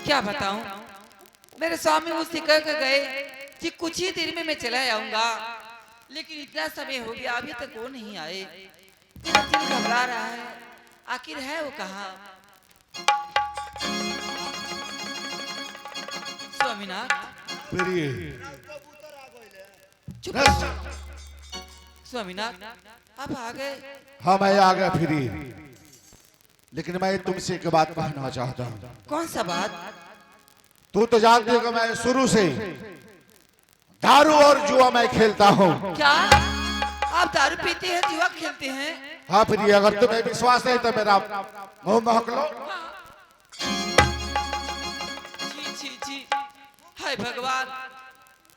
क्या बताऊं, मेरे स्वामी मुझसे कह के गए कि कुछ ही देर में मैं चला आऊंगा, लेकिन इतना समय हो गया अभी तक वो नहीं आए। मेरा दिल घबरा रहा है, आखिर है वो कहाँ? स्वामीनाथ, चुप स्वामीनाथ, आप आ गए? हाँ मैं आ गया फिरी, लेकिन मैं तुमसे एक बात कहना चाहता हूँ। कौन सा बात? तू तो जानती हो कि मैं शुरू से दारू और जुआ मैं खेलता हूँ। क्या आप दारू पीते हैं, जुआ खेलते हैं? हाँ फिर अगर तुम्हें विश्वास नहीं तो मेरा मुंह महक लो। जी जी जी, हाय भगवान,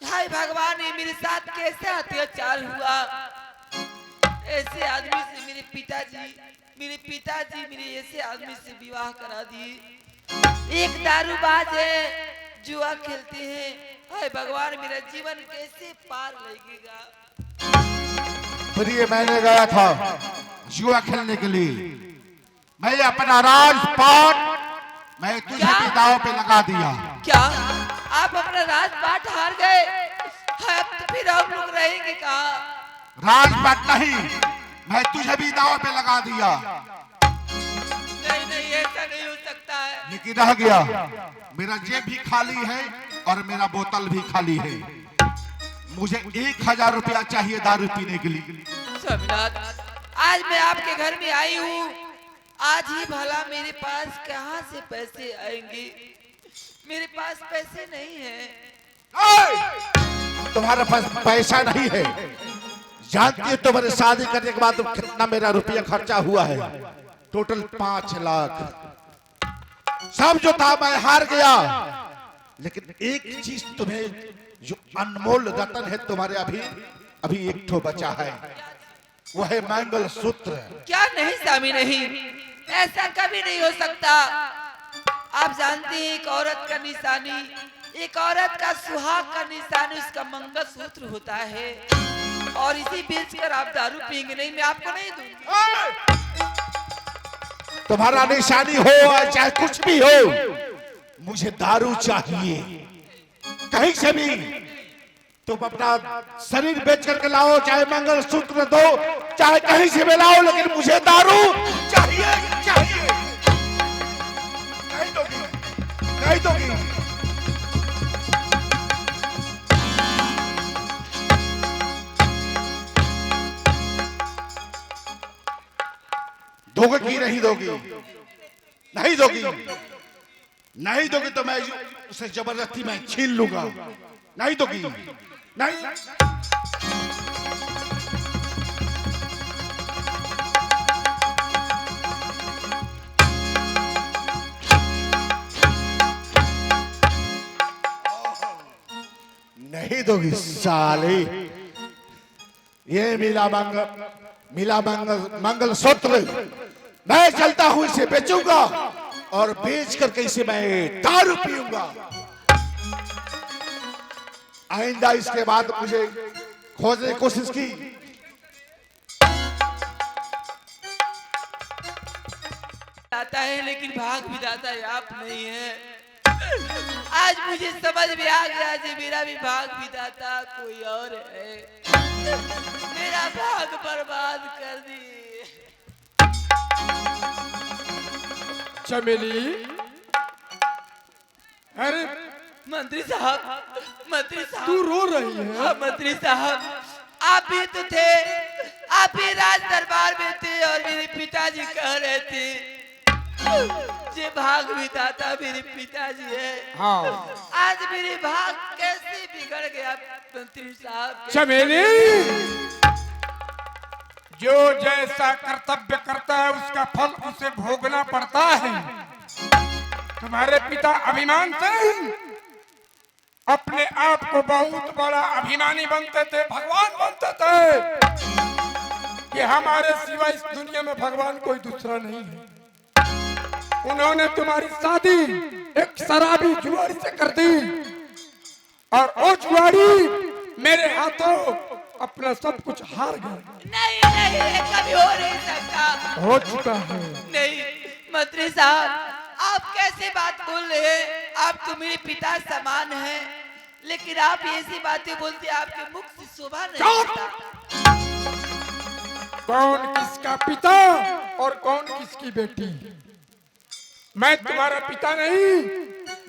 हाय भगवान, ये मेरे साथ कैसे अत्याचार हुआ? ऐसे आदमी से मेरे पिताजी मेरे ऐसे आदमी से विवाह करा दिए। एक दारूबाज है, जुआ खेलते हैं। हाय भगवान, मेरा जीवन कैसे पार लगेगा? फिर ये मैंने गया था जुआ खेलने के लिए, मैं अपना राजपाट मैं तुझे भी दांव पे लगा दिया। क्या आप अपना राजपाट हार गए? अब तो फिर हम लोग रहेंगे कहाँ? राजपाट नहीं, मैं तुझे भी दांव पे लगा दिया। नहीं नहीं, ऐसा नहीं हो सकता है। लेकिन रह गया, मेरा जेब भी खाली है और मेरा बोतल भी खाली है। मुझे 1000 रुपया चाहिए दारू पीने के लिए। स्वामीनाथ, आज मैं आपके घर में आई हूँ, आज ही भला मेरे पास कहाँ से पैसे आएंगे? मेरे पास पैसे नहीं है। तुम्हारे पास पैसा नहीं है? जानती हो तुम्हारे शादी करने के बाद कितना मेरा रुपया खर्चा हुआ है? टोटल 5 लाख। सब जो था मैं हार गया, लेकिन एक चीज तुम्हें जो अनमोल रतन है तुम्हारे अभी एक ठो बचा है, वो है मंगल सूत्र। क्या? नहीं स्वामी नहीं, ऐसा कभी नहीं हो सकता। आप जानते हैं एक औरत का निशानी, एक औरत का सुहाग का निशानी उसका मंगल सूत्र होता है, और इसी बेचकर आप दारू पिएंगे? नहीं, मैं आपको नहीं दूंगी। तुम्हारा निशानी हो चाहे कुछ भी हो, मुझे दारू चाहिए। कहीं से भी तुम अपना शरीर बेच करके लाओ, चाहे मंगल सूत्र दो, चाहे कहीं से भी लाओ, लेकिन मुझे दारू चाहिए चाहिए। नहीं दोगी, नहीं दोगी। दोगे कि नहीं दोगी? नहीं दोगी, नहीं दोगी तो मैं उसे जबरदस्ती मैं छीन लूंगा। नहीं दोगी, नहीं। नहीं दोगी साले। ये मंगल सूत्र मैं चलता हूं, इसे बेचूंगा और बेच करके इसे मैं दारू पीऊंगा। आइंदा इसके बाद मुझे खोजने की कोशिश की, आता है लेकिन भाग विधाता है, आप नहीं है। आज मुझे समझ में आ गया जी, मेरा भी भाग विधाता कोई और है। मेरा भाग बर्बाद कर दी। चमेली, अरे मंत्री साहब, मंत्री साहब, तू रो रही है? हाँ मंत्री साहब, आप भी तो थे, आप भी राज दरबार में थे, और मेरे पिताजी कह रहे थे जे भाग विधाता मेरे पिताजी है। हाँ, आज मेरे भाग कैसे बिगड़ गया मंत्री साहब? चमेली, जो जैसा कर्तव्य करता है उसका फल उसे भोगना पड़ता है। तुम्हारे पिता अभिमान से अपने आप को बहुत बड़ा अभिमानी बनते थे, भगवान बनते थे कि हमारे सिवा इस दुनिया में भगवान कोई दूसरा नहीं है। उन्होंने तुम्हारी शादी एक शराबी जुआरी से कर दी, और वो जुआरी मेरे हाथों अपना सब कुछ हार गया। नहीं नहीं, ये कभी हो नहीं सकता। हो चुका है। नहीं मंत्री साहब, आप कैसे बात बोल रहे हैं? आप तो मेरे पिता समान हैं, लेकिन आप ऐसी बातें बोलते, आपके मुख से शोभा नहीं आता। कौन किसका पिता और कौन किसकी बेटी? मैं तुम्हारा पिता नहीं,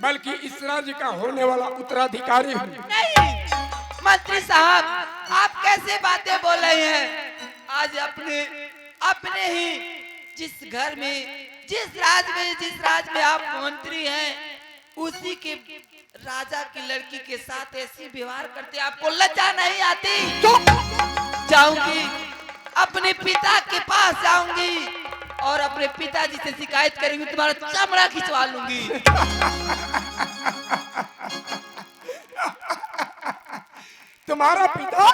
बल्कि इस राज्य का होने वाला उत्तराधिकारी हूँ। नहीं मंत्री साहब, आप कैसे बातें बोल रहे हैं? आज अपने ही जिस घर में, जिस राज में आप मंत्री हैं, उसी के राजा की लड़की के साथ ऐसी व्यवहार करते, आपको लज्जा नहीं आती? जाऊंगी अपने पिता के पास जाऊंगी और अपने पिताजी से शिकायत करेंगी, तुम्हारा चमड़ा खिंचवा लूंगी। तुम्हारा पिता?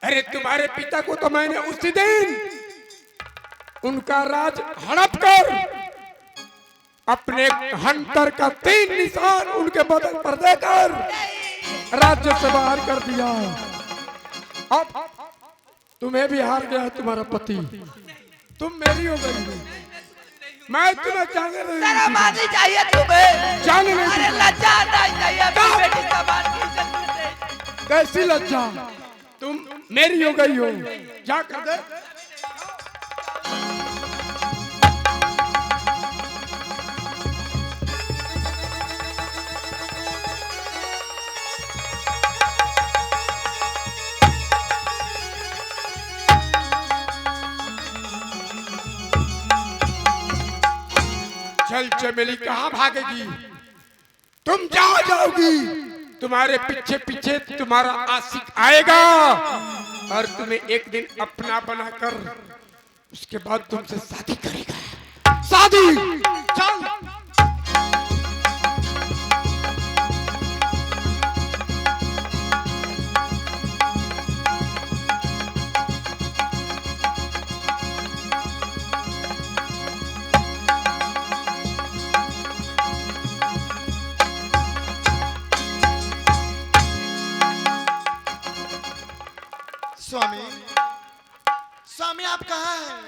अरे तुम्हारे पिता को तो मैंने उसी दिन उनका राज हड़प कर अपने हंटर का 3 निशान उनके बदन पर देकर राज्य से बाहर कर दिया। अब तुम्हें भी हार गया तुम्हारा पति, तुम मेरी हो गई हो। मैं तुम्हें जाने नहीं शर्म आनी चाहिए तुम्हें। जाने नहीं अरे लज्जा आना चाहिए अपनी बेटी समान की इज्जत से। कैसी लज्जा? तुम मेरी हो गई हो, जा कर दे। चल चमेली, कहाँ भागेगी? तुम जाओगी, तुम्हारे पीछे पीछे तुम्हारा आशिक आएगा और तुम्हें एक दिन अपना बनाकर उसके बाद तुमसे शादी करेगा। शादी चल। स्वामी, स्वामी आप कहाँ हैं?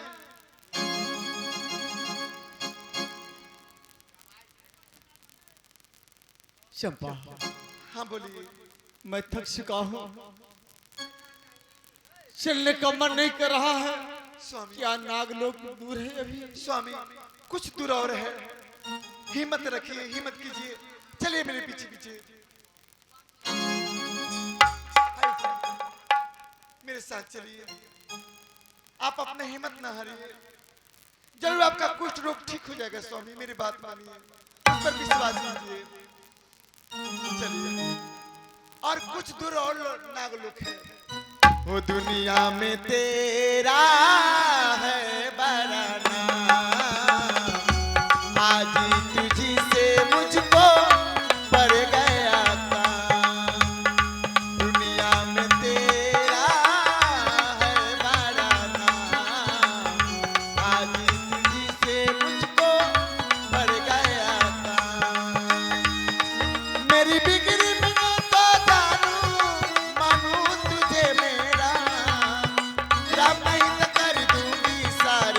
चंपा, हाँ बोलिए। मैं थक चुका हूँ, चलने का मन नहीं कर रहा है। स्वामी, क्या नागलोक दूर है अभी? स्वामी कुछ दूर और है, हिम्मत रखिए, हिम्मत कीजिए, चलिए मेरे पीछे पीछे। मेरे साथ चलिए, आप अपने हिम्मत ना हारिए, जरूर आपका कुष्ठ रोग ठीक हो जाएगा। स्वामी मेरी बात मानिए, उस पर विश्वास कीजिए, चलिए। और कुछ दूर और नागलोक है। वो दुनिया में तेरा है बड़ा नाम, आज तुझी से मुझको पड़ गया काम। दुनिया में तेरा है बड़ा नाम, आज तुझी से मुझको पड़ गया काम। मेरी बिगड़ी बिना तो जानू मानू तुझे मेरा, रब नहीं तो कर दूंगी सारी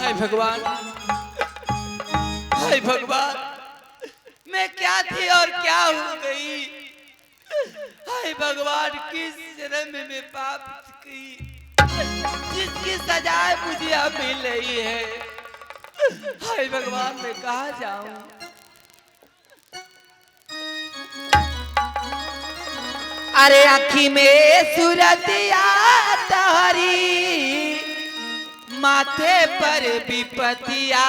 हाय भगवान, हाय भगवान, मैं क्या थी और क्या हो गई। हाय भगवान, किस जन्म में मैं पाप की जिसकी सजा मुझे अब मिल रही है। हाय भगवान, मैं कहाँ जाऊं। अरे आँखी में सूरतिया तारी, माथे पर विपतिया,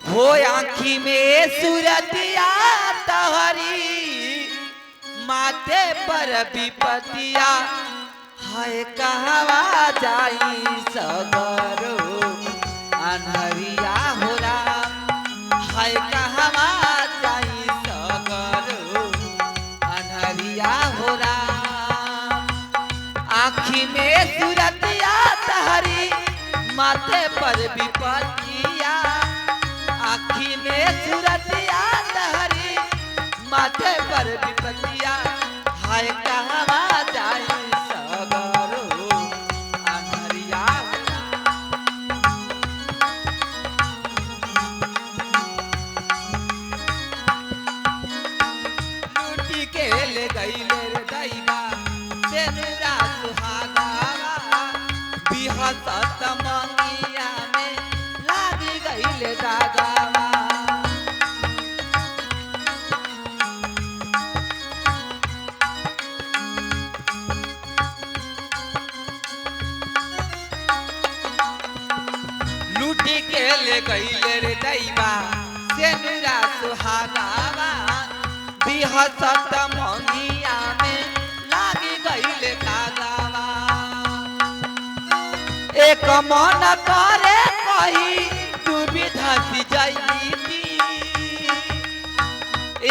हो आँखी में सूरतिया तारी, माथे पर विपतिया। हाय कहवा जाई सगरो अनहरिया हो राम, हाय कहवा जाई सगरो अनहरिया हो राम। आँखी में सूरतिया तहरी, माथे पर विपतिया, आँखी में सूरतिया तहरी, माथे पर विपतिया। हाय कहवा जाई सगरो अनहरिया हो राम। लूटी के ले गईले रे दैवा तेनुरा सुहागावा, बिहसत मंगिया में लागी गईले दागावा। लूटी के ले गईले रे दैवा तेनुरा सुहागावा, बिहसत मंगिया में लागी गईले दागावा। एक मन करे कही तू भी धसी जाईती,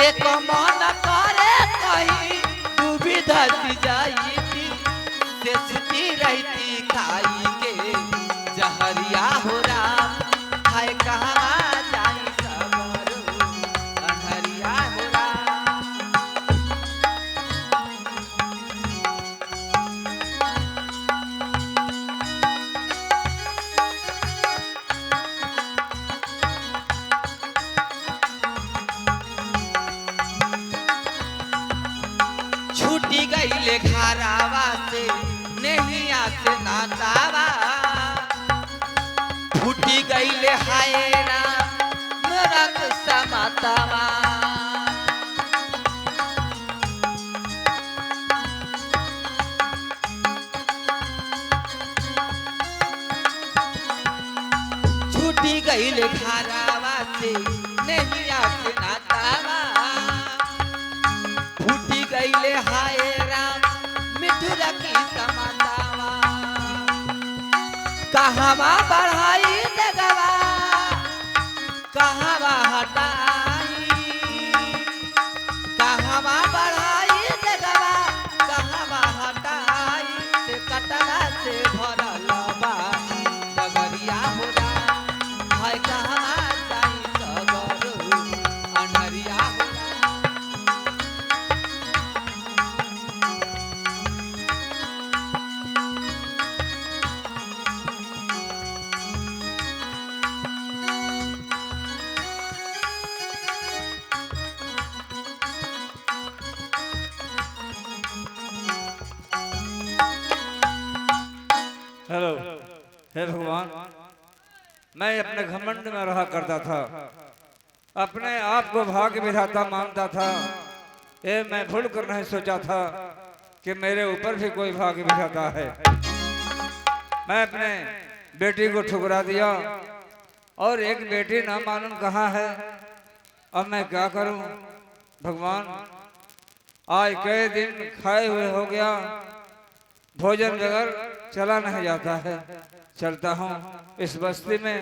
एक मन करे कही तू भी धसी जाईती, से सुती रहती खाई के जहरिया हो राम। हाय कहवा जाई सगरो अनहरिया हो राम। छूटी गईले घरावा से नहिया से नातावा, फूटी गईले हाय राम मेरा गुस्सा मातावा। छूटी गईले घरावा से नहिया से नातावा, फूटी गईले हाय राम मिठुरा की समातावा। कहवा बढ़ाई डगवा, कहवा हटाई, कहवा बढ़ाई डगवा, कहवा हटाई, से कटरा से भरल बा डगरिया हो राम। हाय कहवा जाई सगरो अनहरिया हो राम। हेलो, हे भगवान, मैं अपने घमंड में रहा करता था, अपने आप को भाग्य विधाता मानता था। ये मैं भूल कर नहीं सोचा था कि मेरे ऊपर भी कोई भाग्य विधाता है। मैं अपने बेटी को ठुकरा दिया और एक बेटी ना मालूम कहाँ है। अब मैं क्या करूं भगवान। आज कई दिन खाए हुए हो गया, भोजन बगैर चला नहीं जाता है। चलता हूँ इस बस्ती में,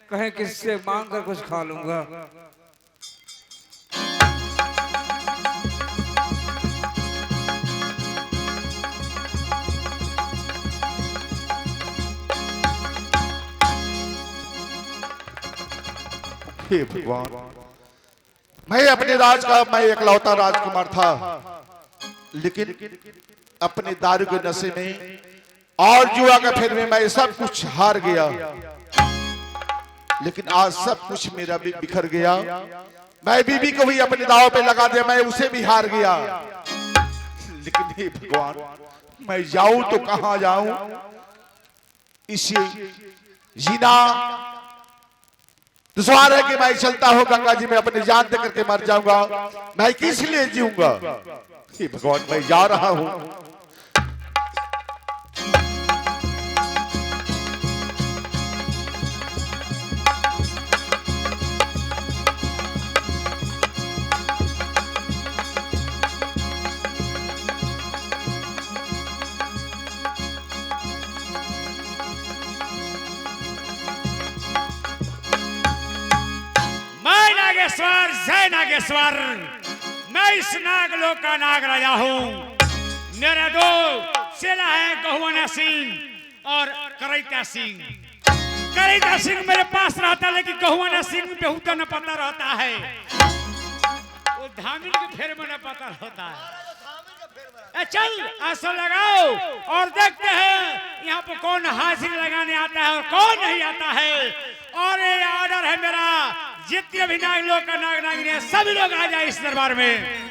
कहीं किससे मांग कर कुछ खा लूंगा। हे भगवान, मैं अपने राज का मैं एकलौता राजकुमार था, लेकिन अपने दारू के नशे में और जुआ के फेर में मैं सब कुछ हार गया। लेकिन आज सब कुछ मेरा भी बिखर गया। मैं बीबी को भी अपने दाव पे लगा दिया, मैं उसे भी हार गया। लेकिन हे भगवान, मैं जाऊं तो कहां जाऊं? इसे जीना दुश्वार है कि मैं चलता हूं गंगा जी में अपनी जान दे करके मर जाऊंगा। मैं किस लिए जीऊंगा? हे भगवान, मैं जा रहा हूं। नागेश्वर, जय नागेश्वर। मैं इस नागलोक का नाग राजा हूँ। मेरे दो चेला है, गहुआना सिंह और करैता सिंह। करैता सिंह मेरे पास रहता है, लेकिन गहुआना सिंह बेहुदा न पता रहता है। वो धामिन के फेर में न पता रहता है। चल आंसू लगाओ और देखते हैं यहाँ पर कौन हाजिर लगाने आता है और कौन नहीं आता है। और ये ऑर्डर है मेरा, जितने भी नाग लोग का नाग नागिन है, सभी लोग आ जाए इस दरबार में।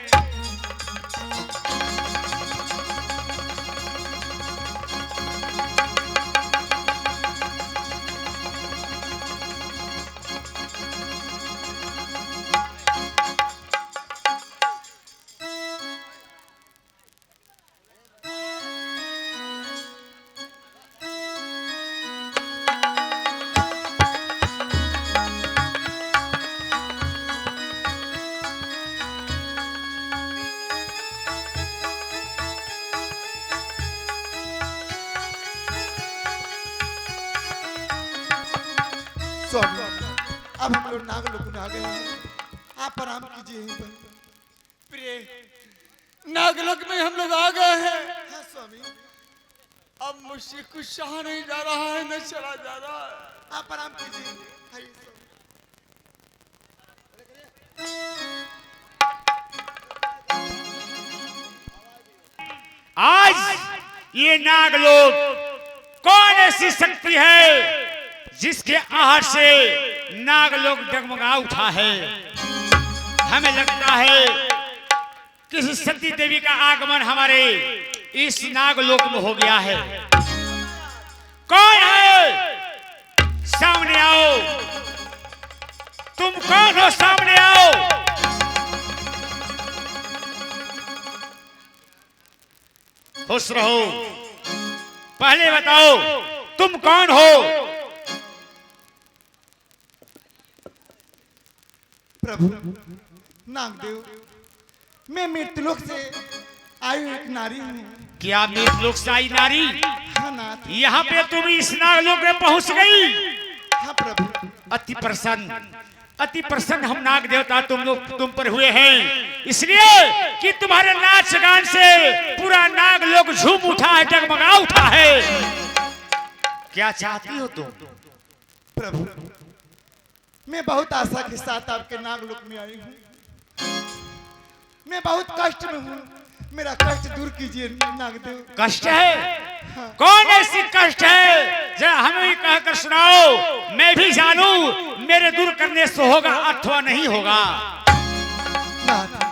स्वामी, अब हम लोग नागलोक में आ गए हैं, आप आराम कीजिए यहीं पर। प्रिय, नागलोक में हम लोग आ गए हैं। हाँ स्वामी, अब मुझसे कुछ सहा नहीं जा रहा है, मैं चला जा रहा है। आप आराम कीजिए। आइए स्वामी। आज ये नागलोक कौन ऐसी शक्ति है जिसके आहट से नागलोक डगमगा उठा है? हमें लगता है किसी सती देवी का आगमन हमारे इस नागलोक में हो गया है। कौन है? सामने आओ। तुम कौन हो? सामने आओ। खुश रहो। पहले बताओ तुम कौन हो? प्रभु नागदेव, मैं मृत्युलोक से आई हुई एक नारी हूँ। क्या मृत्युलोक से आई नारी? हाँ नाथ। यहाँ पे तुम इस नागलोक में पहुंच गई? हाँ प्रभु। अति प्रसन्न हम नाग देवता तुम पर हुए हैं, इसलिए कि तुम्हारे नाच गान से पूरा नागलोक झूम उठा है, डगमगा उठा है। क्या चाहती हो तुम? प्रभु, मैं बहुत आशा के साथ आपके नागलोक में आई हूँ। मैं बहुत कष्ट में हूँ, मेरा कष्ट दूर कीजिए नागदेव। कष्ट है? हाँ। कौन ऐसी कष्ट है? जरा हमें भी कहकर सुनाओ, मैं भी जानूं मेरे दूर करने से होगा अथवा नहीं होगा। नाथ,